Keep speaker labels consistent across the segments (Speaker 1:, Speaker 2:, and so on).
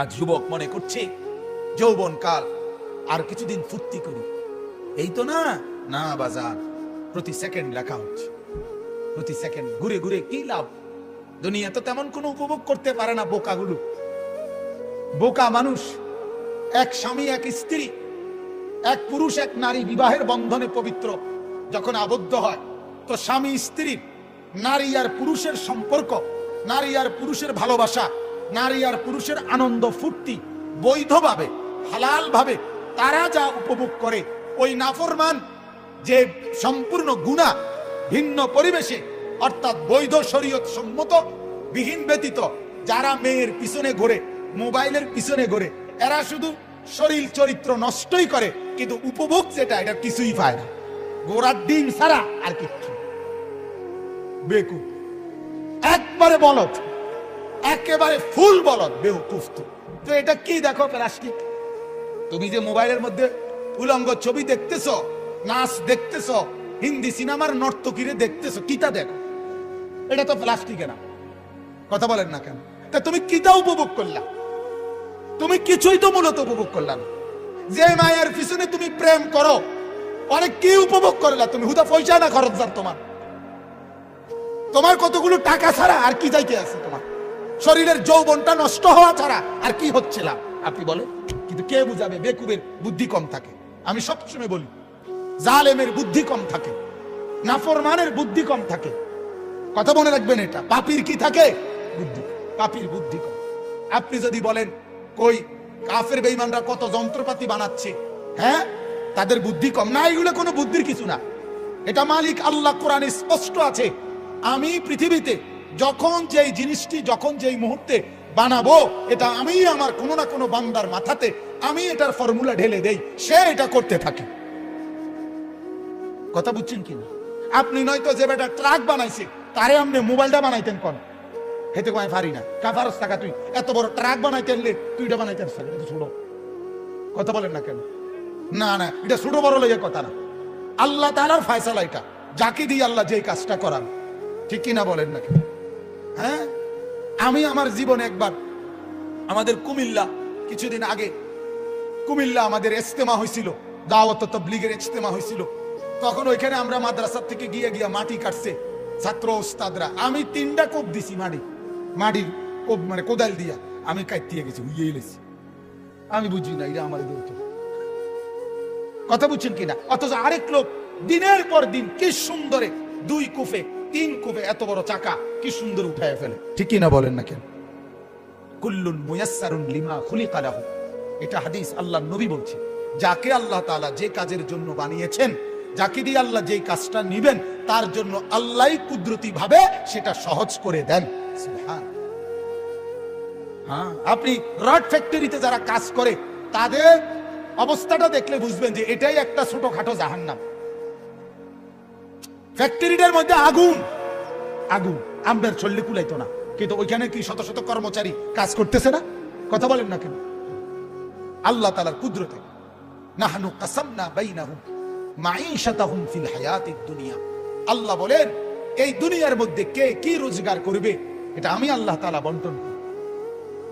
Speaker 1: আজ যুবক মনে করছে যৌবন কাল, আর কিছুদিন ফুর্তি করি, এই তো না। না বাজার, প্রতি সেকেন্ড লেখা হচ্ছে, প্রতি সেকেন্ড ঘুরে ঘুরে কি লাভ? দুনিয়া তো তেমন কোনো উপভোগ করতে পারে না বোকাগুলো। বোকা মানুষ। এক স্বামী এক স্ত্রী, এক পুরুষ এক নারী বিবাহের বন্ধনে পবিত্র যখন আবদ্ধ হয়, তো স্বামী স্ত্রীর, নারী আর পুরুষের সম্পর্ক, নারী আর পুরুষের ভালোবাসা, নারী আর পুরুষের আনন্দ ফুর্তি বৈধভাবে হালাল ভাবে তারা যা উপভোগ করে, ওই নাফরমান যে সম্পূর্ণ গুনাহ ভিন্ন পরিবেশে অর্থাৎ বৈধ শরীয়ত সম্মত বিহীন ব্যতীত যারা মেয়ের পিছনে ঘোরে, মোবাইলের পিছনে ঘোরে, এরা শুধু শরীর চরিত্র নষ্টই করে, কিন্তু উপভোগ যেটা এটা কিছুই পায় না। গোড়ার ডিম ছাড়া আর কিচ্ছু। বেকুব, একবারে বলদ, একেবারে ফুল বলদ, বেকুফ। তো এটা কি দেখো প্লাস্টিক? তুমি যে মোবাইলের মধ্যে উলঙ্গ ছবি দেখতেছো, নাচ দেখতেছো, হিন্দি সিনেমার নর্তকীরে দেখতেছো, কিতা দেখো? এটা তো প্লাস্টিকে না। কথা বলেন না কেন? তা তুমি কিতা উপভোগ করলা? তুমি কিছুই তো মূলত উপভোগ করলা না। যে মায়ের পিছনে তুমি প্রেম করো, অনেক কি উপভোগ করলা তুমি? হুদা পয়সা না খরচদার তোমার, তোমার কতগুলো টাকা ছাড়া আর কি যাইতে আছে? তোমার শরীরের যৌবনটা নষ্ট হওয়া ছাড়া আর কি হচ্ছিল আপনি বলেন? কিন্তু কে বুঝাবে? বেকুবের বুদ্ধি কম থাকে। আমি সবসময় বলি, জালেমের বুদ্ধি কম থাকে, নাফরমানের বুদ্ধি কম থাকে। কথা মনে রাখবেন এটা। পাপীর কি থাকে? বুদ্ধি। পাপীর বুদ্ধি কম। আপনি যদি বলেন কই কাফের বেঈমানরা কত যন্ত্রপাতি বানাচ্ছে, হ্যাঁ, তাদের বুদ্ধি কম না? এগুলো কোনো বুদ্ধির কিছু না। এটা মালিক আল্লাহ কোরআনে স্পষ্ট আছে, আমি পৃথিবীতে যখন যেই জিনিসটি যখন যেই মুহূর্তে বানাবো, এটা আমি আমার কোনো না কোনো বান্দার মাথাতে আমি এটার ফর্মুলা ঢেলে দেই, সে এটা করতে থাকে। কথা বুঝছেন কিনা? আপনি নয়তো যে বেটা ট্রাক বানাইছে তারে আপনি মোবাইলটা বানাইতেন কোন? হেতে কয় পারি না। কাফারস টাকা তুই এত বড় ট্রাক বানাইতে আনলে তুই এটা বানাইতে পারছিস? এটা ছোট। কথা বলেন না কেন? না না, এটা ছোট বড় লইয়া কথা না। আল্লাহ তাআলার ফয়সালা এটা, যাকে দিয়ে আল্লাহ যেই কাজটা করান। ঠিক কিনা বলেন না কেন? হ্যাঁ, আমি আমার জীবনে একবার আমাদের কুমিল্লা, কিছুদিন আগে কুমিল্লা আমাদের ইজতেমা হয়েছিল, দাওয়াত তাবলীগের ইজতেমা হয়েছিল। তখন ওইখানে আমরা মাদ্রাসা থেকে গিয়ে মাটি কাটছে ছাত্র ওস্তাদরা। আমি 3টা কোপ দিছি, মাটির কোপ, মানে কোদাল দিয়া আমি কাটতে গেছি, উইয়ে এলেছি। আমি বুঝি না এটা আমার দৌড়। কথা বুঝছেন কিনা? অথচ আরেক লোক দিনের পর দিন কি সুন্দরে 2 কুফে 3 কুফে এত বড় চাকা কি সুন্দর উঠায় ফেলে। ঠিক কিনা বলেন না কেন? কুল্লুন মুয়াসসারুন লিমা খুলিকা লাহু, এটা হাদিস, আল্লাহর নবী বলছে, যাকে আল্লাহ তাআলা যে কাজের জন্য বানিয়েছেন, যাকে দিয়ে আল্লাহ যেই কাজটা নিবেন, তার জন্য আল্লাহই কুদরতি ভাবে সেটা সহজ করে দেন। সুবহান। হ্যাঁ, আপনি রড ফ্যাক্টরিতে যারা কাজ করে তাদের অবস্থাটা দেখলে বুঝবেন যে এটাই একটা ছোটখাটো জাহান্নাম। ফ্যাক্টরিটার মধ্যে আগুন, আগুন আমদের চললে কুলাইতো না, কিন্তু ওইখানে কি শত শত কর্মচারী কাজ করতেছে না? কথা বলেন না কেন? আল্লাহ তাআলার কুদরতে। নাহনু কাসামনা বাইনাহুম মাঈশাতাহুম ফিল হায়াতিদ দুনিয়া। আল্লাহ বলেন, এই দুনিয়ার মধ্যে কে কি রোজগার করবে এটা আমি আল্লাহ তাআলা বন্টন করি।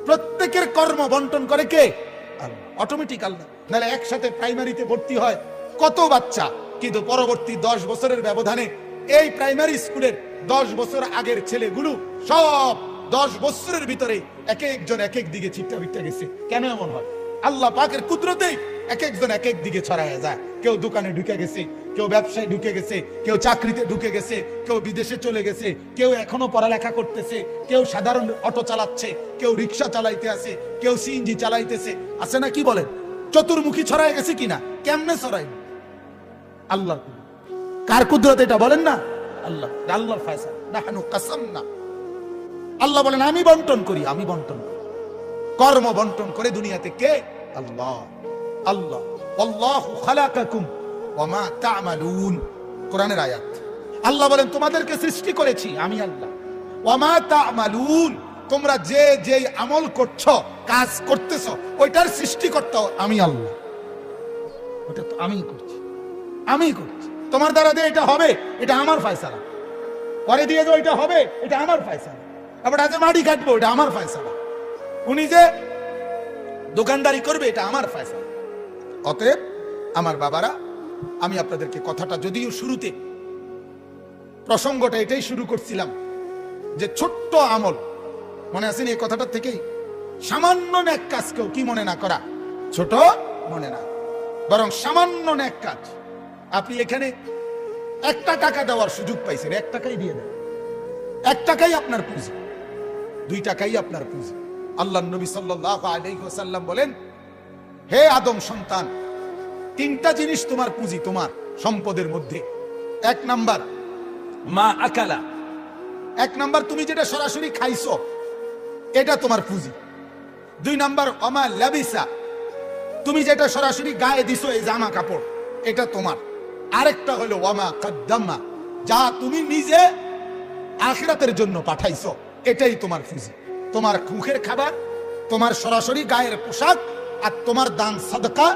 Speaker 1: প্রত্যেকের কর্ম বন্টন করে কে? আল্লাহ। অটোমেটিক আল্লাহ। নাহলে একসাথে প্রাইমারিতে ভর্তি হয় কত বাচ্চা, কিন্তু পরবর্তী 10 বছরের ব্যবধানে এই প্রাইমারি স্কুলের 10 বছর আগের ছেলেগুলো সব 10 বছরের ভিতরে এক একজন এক এক দিকে ছিটটা বিটটা গেছে। কেন এমন হয়? আল্লাহ পাকের কুদরতেই এক একজন এক এক দিকে ছড়ায় যায়। কেউ দোকানে ঢুকে গেছে, কেউ ব্যবসায় ঢুকে গেছে, কেউ চাকরিতে ঢুকে গেছে, কেউ বিদেশে চলে গেছে, কেউ এখনো পড়ালেখা করতেছে, কেউ সাধারণ অটো চালাচ্ছে, কেউ রিক্সা চালাইতে আছে, কেউ সিএনজি চালাইতেছে। আছে না? কি বলেন? চতুর্মুখী ছড়ায় গেছে কিনা? কেমনে ছড়াই? আল্লাহ। কার কুদরত এটা বলেন না? আল্লাহ। আল্লাহর ফয়সালা। নাহনু কাসামনা। আল্লাহ বলেন আমি বন্টন করি, আমি বন্টন করি। কর্ম বন্টন করে দুনিয়াতে কে? আল্লাহ। আল্লাহ। আল্লাহু খালাকাকুম ওয়া মা তা'মালুন, কোরআনের আয়াত। আল্লাহ বলেন তোমাদেরকে সৃষ্টি করেছি আমি আল্লাহ। ওয়া মা তা'মালুন, তোমরা যে যে আমল করছো, কাজ করতেছো, ওইটার সৃষ্টিকর্তা আমি আল্লাহ। ওটা তো আমি করছি, আমি করছি। তোমার দ্বারা দিয়ে এটা হবে, এটা আমার ফয়সালা। পরে দিয়ে দাও, এটা হবে, এটা আমার ফয়সালা। আবার আজ মাটি কাটবো, এটা আমার ফয়সালা। উনি যে দোকানদারি করবে, এটা আমার ফয়সালা। অতএব আমার বাবারা, আমি আপনাদেরকে কথাটা যদিও শুরুতে প্রসঙ্গটা এটাই শুরু করছিলাম যে ছোট্ট আমল, মনে আছেন এই কথাটা থেকেই, সামান্য নেক কাজকেও কি মনে না করা, ছোট মনে না, বরং সামান্য নেক কাজ। আপনি এখানে 1 টাকা দেওয়ার সুযোগ পাইছেন, 1 টাকাই দিয়ে দেন, 1 টাকাই আপনার পুঁজি, 2 টাকাই আপনার পুঁজি। আল্লাহ নবী সাল্লাল্লাহু আলাইহি ওয়াসাল্লাম বলেন, হে আদম সন্তান, 3টা জিনিস তোমার পুঁজি, তোমার সম্পদের মধ্যে। 1 নাম্বার মা আকালা, 1 নাম্বার তুমি যেটা সরাসরি খাইছো, এটা তোমার পুঁজি। 2 নাম্বার ওমা লাবিসা, তুমি যেটা সরাসরি গায়ে দিছো, এই জামা কাপড়, এটা তোমার। আরেকটা হলো ওয়ামা কাদ্দামা, যা তুমি নিজে আখিরাতের জন্য পাঠাইছো, এটাই তোমার পুঁজি। তোমার মুখের খাবার, তোমার সরাসরি গায়ের পোশাক, আর তোমার দান সাদকা,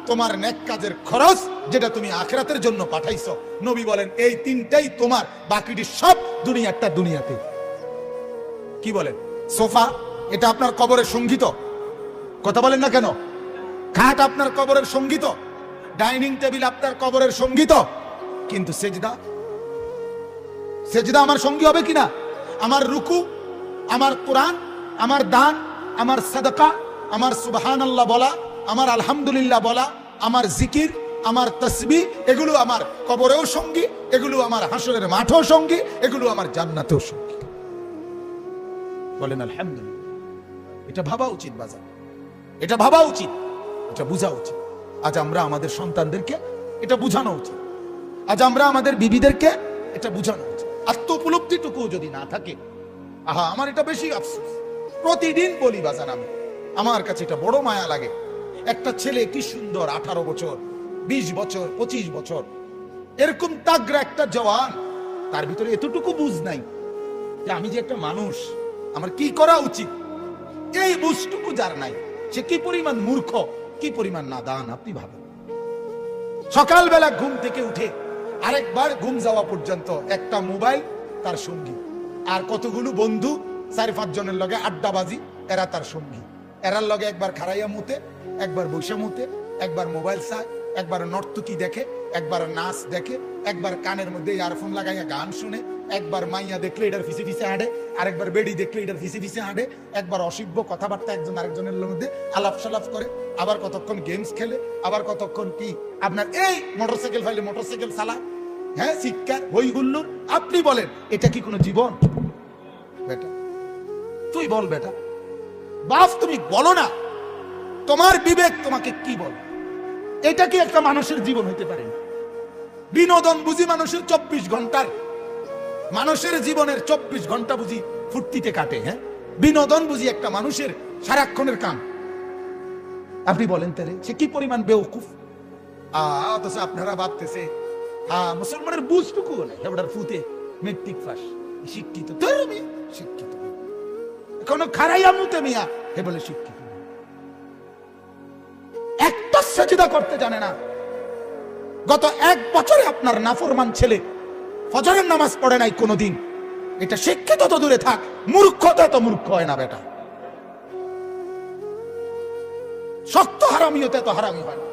Speaker 1: তোমার নেক কাজের খরচ, যেটা তুমি আখিরাতের জন্য পাঠাইছো। নবী বলেন এই 3টাই তোমার, বাকিটি সব দুনিয়াটা দুনিয়াতে। কি বলেন? সোফা, এটা আপনার কবরের সঙ্গীত, কথা বলেন না কেন? খাট আপনার কবরের সঙ্গীত, ডাইনিং টেবিল আপনার কবরের সঙ্গীত, কিন্তু সেজদা, সেজদা আমার সঙ্গী হবে কিনা? আমার রুকু, আমার কোরআন, আমার দান, আমার সাদাকা, আমার সুবহানাল্লাহ বলা, আমার আলহামদুলিল্লাহ বলা, আমার জিকির, আমার তাসবিহ, এগুলো আমার কবরেও সঙ্গী, এগুলো আমার হাসরের মাঠেও সঙ্গী, এগুলো আমার জান্নাতেও সঙ্গী। বলেন আলহামদুলিল্লাহ। এটা ভাবা উচিত বাজার, এটা ভাবা উচিত, এটা বোঝা উচিত। আজ আমরা আমাদের সন্তানদেরকে এটা বুঝানো উচিত, আজ আমরা আমাদের বিবিদেরকে এটা বুঝানো উচিত। আত্ম উপলব্ধিটুকু যদি না থাকে, আহা, আমার এটা বেশি আফসোস। প্রতিদিন বলি বাজান, আমি, আমার কাছে এটা বড় মায়া লাগে। একটা ছেলে কি সুন্দর, 18 বছর, 20 বছর, 25 বছর, এরকম তাগড়া একটা জওয়ান, তার ভিতরে এতটুকু বুঝ নাই যে আমি যে একটা মানুষ, আমার কি করা উচিত, এই বুঝটুকু যার নাই, সে কি পরিমাণ মূর্খ, কি পরিমাণ নাদান। আপনি ভাবেন, সকালবেলা ঘুম থেকে উঠে আরেকবার ঘুম যাওয়া পর্যন্ত একটা মোবাইল তার সঙ্গী, আর কতগুলো বন্ধু 4-5 জনের লগে আড্ডাবাজি, এরা তার সঙ্গী। এরার লগে একবার খারাইয়া মুতে, একবার বৈশা মুতে, একবার মোবাইল চায়, একবার নর্তকী দেখে, একবার নাচ দেখে, একবার কানের মধ্যে ইয়ারফোন লাগাইয়া গান শুনে, একবার মাইয়া দেখলে এটার ফিসে ফিসে হাঁটে, আরেকবার বেড়ি দেখলে এটার ফিসে ফিসে হাঁটে, একবার অসভ্য কথাবার্তা একজন আরেকজনের মধ্যে আলাপ সালাপ করে, আবার কতক্ষণ গেমস খেলে, আবার কতক্ষণ কি আপনার এই মোটরসাইকেল ফাইলে মোটরসাইকেল চালা, হ্যাঁ, শিক্ষা হই হুল্লুর। আপনি বলেন এটা কি কোনো জীবন? বেটা তুই বল, বেটা বাপ তুমি বলো না, তোমার বিবেক তোমাকে কি বল? এটা কি একটা মানুষের জীবন হইতে পারে? বিনোদন বুঝি মানুষের 24 ঘন্টার, মানুষের জীবনের 24 ঘন্টা বুঝি ফুর্তিতে কাটে, হ্যাঁ, বিনোদন বুঝি একটা মানুষের সারাক্ষণের কাম। আপনি বলেন তাহলে সে কি পরিমাণ বেওকুফ। অথচ আপনারা ভাবতেছে মুসলমানের বুঝটুকু নেই, এবার ফুতে মেট্রিক পাস, শিক্ষিত, শিক্ষিত, এখনো খারাইয়া মুতে মিয়া, হে বলে শিক্ষিত, একটা সেজদা করতে জানে না। গত 1 বছরে আপনার নাফরমান ছেলে ফজরের নামাজ পড়ে নাই কোনোদিন। এটা শিক্ষিত তো দূরে থাক, মূর্খতা তো মূর্খ হয় না বেটা। শক্ত হারামিতে তো হারামি হয় না।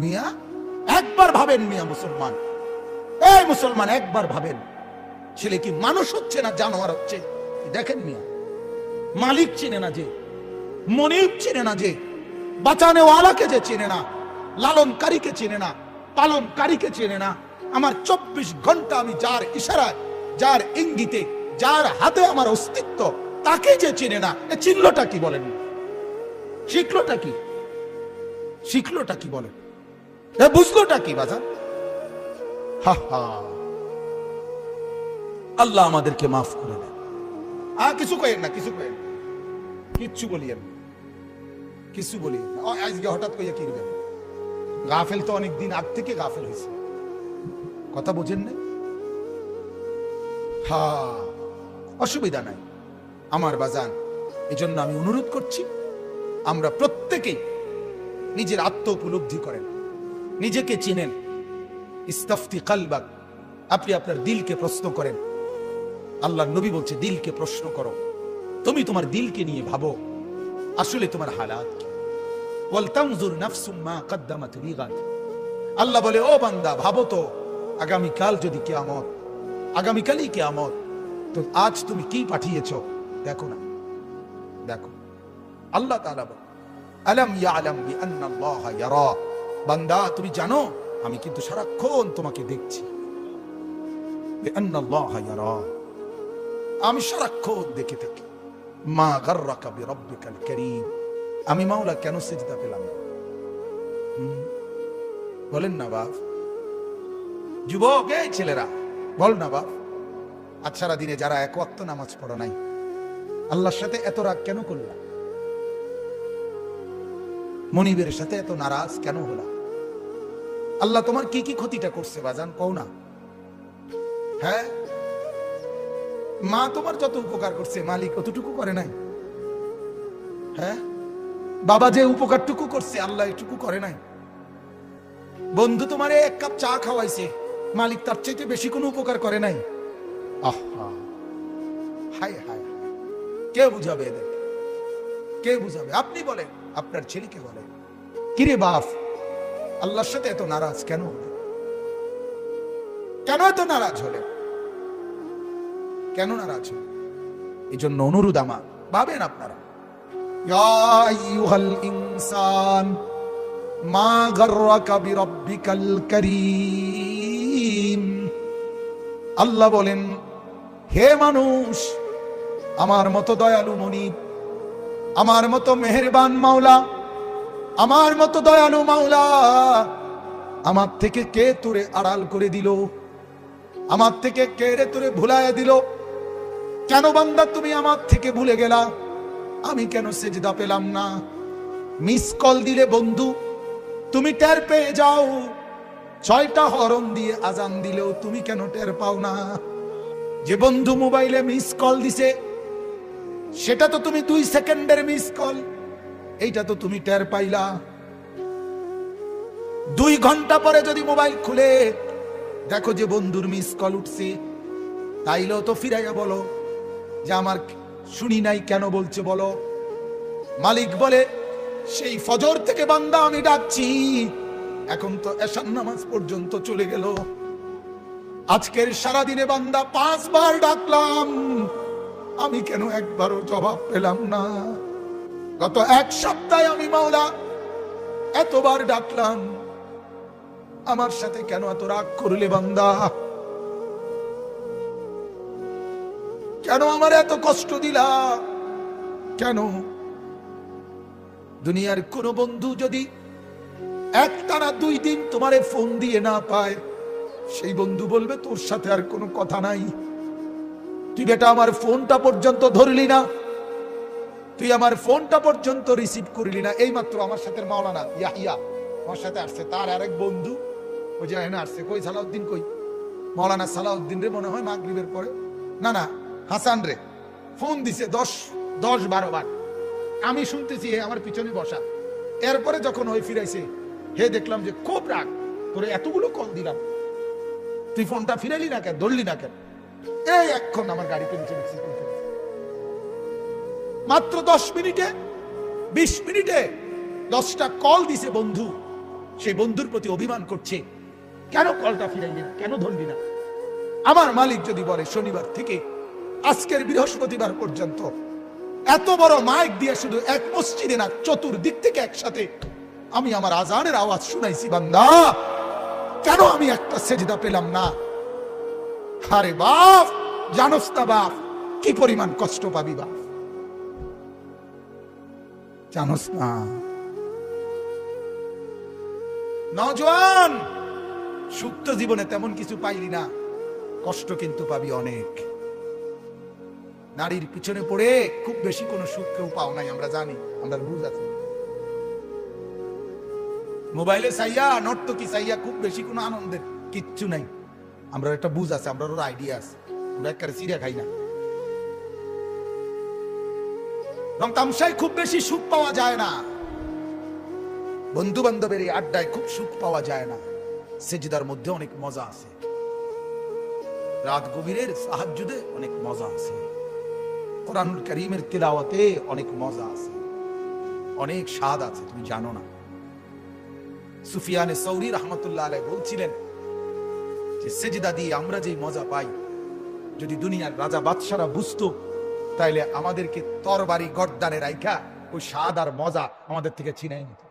Speaker 1: মিয়া একবার ভাবেন, মিয়া মুসলমান, এই মুসলমান একবার ভাবেন, ছেলে কি মানুষ হচ্ছে না জানোয়ার হচ্ছে? দেখেন মিয়া, মালিক চিনে না যে, মনিব চিনে না যে, বাঁচানেওয়ালাকে যে চিনে না, লালনকারীকে চিনে না, পালনকারীকে চিনে না, আমার 24 ঘন্টা আমি যার ইশারায়, যার ইঙ্গিতে, যার হাতে আমার অস্তিত্ব, তাকে যে চিনে না, এ চিনলটা কি বলেন? শিখলোটা কি? শিখলোটা কি বলেন? এ বুঝলোটা কি বাজার? হা হা, আল্লাহ আমাদেরকে মাফ করে দেন। কিছু কয়েন না, কিছু কয়েন, কিচ্ছু বলিয়েন, কিছু বলিয়েন না। আজকে হঠাৎ কইয়া কি করবেন? গাফেল তো অনেক দিন আগ থেকে গাফেল হয়েছে, কথা বোঝেন না? হ্যাঁ, অসুবিধা নাই আমার বাজান। এই জন্য আমি অনুরোধ করছি, আমরা প্রত্যেকেই নিজের আত্ম উপলব্ধি করেন, নিজেকে চিনেন। ইস্তাফতি কালবাক, আপনি আপনার দিলকে প্রশ্ন করেন। আল্লাহর নবী বলছে দিলকে প্রশ্ন করো, তুমি তোমার দিলকে নিয়ে ভাবো। আসলে তোমার হালাত কি। ওয়ালতানজুর নাফসুম মা কদ্দামাত লিগাদ। আল্লাহ বলে, ও বান্দা, ভাবো তো আগামীকাল যদি কিয়ামত, আগামীকালই কিয়ামত, তো আজ তুমি কি পাঠিয়েছো দেখো না, দেখো। আল্লাহ তাআলা বলে, আলাম ইয়ালাম বিআন্নাল্লাহ ইয়ারা। বান্দা, তুমি জানো আমি কিন্তু সারাক্ষণ তোমাকে দেখছি। বিআন্নাল্লাহ ইয়ারা, আমি সারাক্ষণ দেখে থাকি। মা গাররাকা বিরাব্বিকাল কারীম। আমি মাওলা কেন সিজদা পেলাম না? বলেন না বাপ, যুবক, এই ছেলেরা বল না বাপ, আজ সারা দিনে যারা এক ওয়াক্ত নামাজ পড়ো নাই, আল্লাহর সাথে এত রাগ কেন করলা? মনিবের সাথে এত নারাজ কেন হলা? আল্লাহ তোমার কি কি ক্ষতিটা করছে বাজান, কও না। হ্যাঁ, মা তোমার যত উপকার করছে মালিক অতটুকু করে নাই? হ্যাঁ, বাবা যে উপকারটুকু করছে আল্লাহ এটুকু করে নাই? বন্ধু তোমারে এক কাপ চা খাওয়াইছে, মালিক তার চাইতে বেশি কোনো উপকার করে নাই? আহা, হায় হায়, কে বুঝাবে এদের? কে বুঝাবে? আপনি বলেন, আপনার ছেলেকে বলেন, কিরে বাপ, আল্লাহর সাথে এত নারাজ কেন হলে? কেন এত নারাজ হলে? কেন নারাজ হলে? এই জন্য অনুরোধ আমার, ভাবেন আপনারা। ইয়া আইয়ুহাল ইনসান মা গাররাকা বিরাব্বিকাল কারীম। আল্লাহ বলেন, হে মানুষ, আমার মতো দয়ালু মনিব, আমার মতো মেহেরবান মাওলা, আমার মতো দয়ালু মাওলা, আমার থেকে কে তোরে আড়াল করে দিল? আমার থেকে কে রে তোরে ভুলাইয়া দিল? কেন বান্দা তুমি আমার থেকে ভুলে গেলা? আমি কেন সেজদা পেলাম না? মিস কল দিলে বন্ধু তুমি টের পেয়ে যাও, 6টা হরন দিয়ে আজান দিলেও তুমি কেন টের পাও না? যে বন্ধু মোবাইলে মিস কল দিছে সেটা তো তুমি 2 সেকেন্ডের মিস কল, এইটা তো তুমি টের পাইলা। 2 ঘন্টা পরে যদি মোবাইল খুলে দেখো যে বন্ধুর মিস কল উঠছে, তাইলেও তো ফিরাইয়া বলো যে আমার শুনি নাই, কেন বলছে বলো। মালিক বলে, সেই ফজর থেকে বান্দা আমি ডাকছি, এখন তো এশার নামাজ পর্যন্ত চলে গেল। আজকের সারা দিনে বান্দা 5 বার ডাকলাম, আমি কেন একবারও জবাব পেলাম না? গত 1 সপ্তাহে আমি মাওলা এতবার ডাকলাম, আমার সাথে কেন এত রাগ করলে বান্দা? কেন আমার এত কষ্ট দিলা? কেন? দুনিয়ার কোন বন্ধু যদি একটানা 2 দিন তোমারে ফোন দিয়ে না পায়, সেই বন্ধু বলবে তোর সাথে আর কোনো কথা নাই। তুই বেটা আমার ফোনটা পর্যন্ত ধরলি না, তুই আমার ফোনটা পর্যন্ত রিসিভ করলি না। এই মাত্র আমার সাথে মাওলানা ইয়াহিয়া আমার সাথে আসছে, তার আরেক বন্ধু ওই যে এখানে আসছে, কই সালাউদ্দিন, কই মাওলানা সালাউদ্দিন রে মনে হয় মাগরিবের পরে, না না হাসান রে ফোন দিছে 10-12 বার। আমি শুনতেছি, হে আমার পিছনে বসা। এরপরে যখন ওই ফিরাইছে, হে দেখলাম যে খুব রাগ, তোরে এতগুলো কল দিলাম, তুই ফোনটা ফিরাইলি না কেন, ধরলি না কেন? এই এখন আমার গাড়িতে নিচে মাত্র 10 মিনিটে 20 মিনিটে 10টা কল দিছে বন্ধু। সেই বন্ধুর প্রতি অভিমান করছে, কেন কলটা ফিরাইলি না, কেন ধরলি না? আমার মালিক যদি বলে শনিবার থেকে আজকের বৃহস্পতিবার পর্যন্ত এত বড় মাইক দিয়ে শুধু এক মসজিদে না, চতুর্দিক থেকে একসাথে আমি আমার আজানের আওয়াজ শুনাইছি, বান্দা কেন আমি একটা সেজদা পেলাম না? আরে বাপ, জানোস না বাপ কি পরিমাণ কষ্ট পাবি বাপ, জানোস না? নওজোয়ান, সুপ্ত জীবনে তেমন কিছু পাইলি না, কষ্ট কিন্তু পাবি অনেক। নারীর পিছনে পড়ে খুব বেশি কোনো সুখ কেউ পাও নাই, আমরা জানি, আমরা বুঝ আছে। মোবাইলে চাইয়া, নর্তকী চাইয়া খুব বেশি কোনো আনন্দের কিচ্ছু নাই, আমরা একটা বুঝ আছে, আমরা ওর আইডিয়া আছে, আমরা একবারে চিড়া খাই না। রং তামসায় খুব বেশি সুখ পাওয়া যায় না, বন্ধু বান্ধবের এই আড্ডায় খুব সুখ পাওয়া যায় না। সেজদার মধ্যে অনেক মজা আছে, রাত গভীরের তাহাজ্জুদে অনেক মজা আছে, কোরআনুল কারীমের তিলাওয়াতে অনেক মজা আছে। অনেক স্বাদ আছে, তুমি জানো না। সুফিয়ানে সৌরি রহমতুল্লাহ আলাইহি বলছিলেন যে সেজদা দিয়ে আমরা যেই মজা পাই, যদি দুনিয়ার রাজা বাদশারা বুঝতো, তাইলে আমাদেরকে তরবারি গর্দানে রাইখা ওই স্বাদ আর মজা আমাদের থেকে ছিনাই নিত।